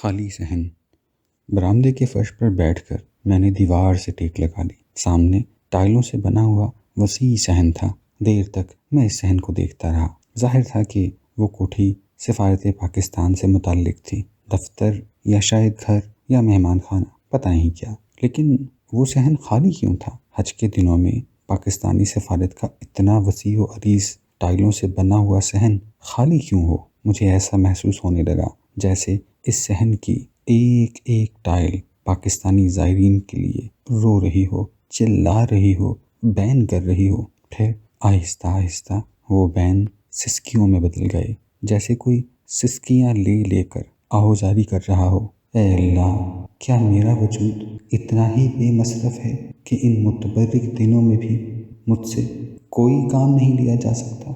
خالی صحن۔ برآمدے کے فرش پر بیٹھ کر میں نے دیوار سے ٹیک لگا لی۔ سامنے ٹائلوں سے بنا ہوا وسیع صحن تھا۔ دیر تک میں اس صحن کو دیکھتا رہا۔ ظاہر تھا کہ وہ کوٹھی سفارت پاکستان سے متعلق تھی، دفتر یا شاید گھر یا مہمان خانہ، پتہ نہیں کیا۔ لیکن وہ صحن خالی کیوں تھا؟ حج کے دنوں میں پاکستانی سفارت کا اتنا وسیع و عریض ٹائلوں سے بنا ہوا صحن خالی کیوں ہو؟ مجھے ایسا محسوس ہونے لگا جیسے اس صحن کی ایک ایک ٹائل پاکستانی زائرین کے لیے رو رہی ہو، چلا رہی ہو، بین کر رہی ہو۔ پھر آہستہ آہستہ وہ بین سسکیوں میں بدل گئے، جیسے کوئی سسکیاں لے لے کر آہوازاری کر رہا ہو۔ اے اللہ! کیا میرا وجود اتنا ہی بے مصرف ہے کہ ان متبرک دنوں میں بھی مجھ سے کوئی کام نہیں لیا جا سکتا؟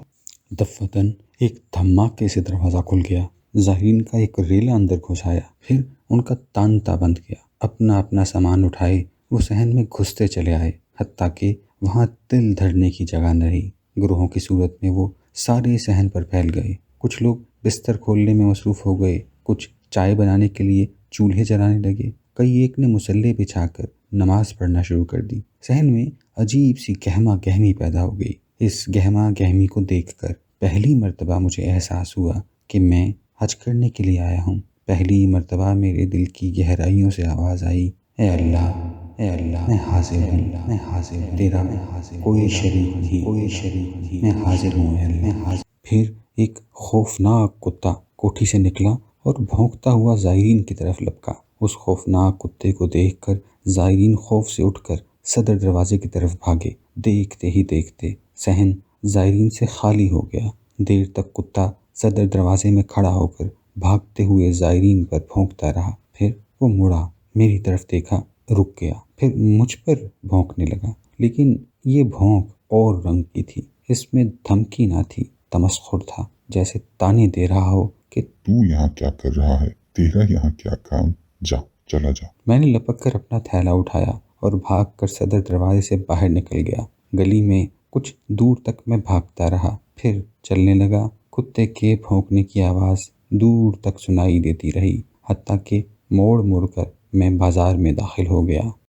دفعتاً ایک دھماکے سے دروازہ کھل گیا۔ زائرین کا ایک ریلا اندر گھس آیا، پھر ان کا تانتا بند گیا۔ اپنا اپنا سامان اٹھائے وہ صحن میں گھستے چلے آئے، حتیٰ کہ وہاں تل دھرنے کی جگہ نہ رہی۔ گروہوں کی صورت میں وہ سارے صحن پر پھیل گئے۔ کچھ لوگ بستر کھولنے میں مصروف ہو گئے، کچھ چائے بنانے کے لیے چولہے جلانے لگے، کئی ایک نے مصلے بچھا کر نماز پڑھنا شروع کر دی۔ صحن میں عجیب سی گہما گہمی پیدا ہو گئی۔ اس گہما گہمی کو دیکھ کر پہلی مرتبہ مجھے احساس ہوا کہ میں حج کرنے کے لیے آیا ہوں۔ پہلی مرتبہ میرے دل کی گہرائیوں سے آواز آئی، اے اللہ! اے اللہ! میں حاضر ہوں، میں حاضر ہوں، تیرا کوئی شریک نہیں، کوئی شریک نہیں، میں حاضر ہوں اے اللہ۔ پھر ایک خوفناک کتا کوٹھی سے نکلا اور بھونکتا ہوا زائرین کی طرف لپکا۔ اس خوفناک کتے کو دیکھ کر زائرین خوف سے اٹھ کر صدر دروازے کی طرف بھاگے۔ دیکھتے ہی دیکھتے صحن زائرین سے خالی ہو گیا۔ دیر تک کتا صدر دروازے میں کھڑا ہو کر بھاگتے ہوئے زائرین پر بھونکتا رہا۔ پھر وہ مڑا، میری طرف دیکھا، رک گیا، پھر مجھ پر بھونکنے لگا۔ لیکن یہ بھونک اور رنگ کی تھی۔ اس میں دھمکی نہ تھی، تمسخر تھا، جیسے تانے دے رہا ہو کہ تو یہاں کیا کر رہا ہے؟ تیرا یہاں کیا کام؟ جا، چلا جا۔ میں نے لپک کر اپنا تھیلا اٹھایا اور بھاگ کر صدر دروازے سے باہر نکل گیا۔ گلی میں کچھ دور تک میں بھاگتا رہا، پھر چلنے لگا۔ کتے کے بھونکنے کی آواز دور تک سنائی دیتی رہی، حتیٰ کہ موڑ موڑ کر میں بازار میں داخل ہو گیا۔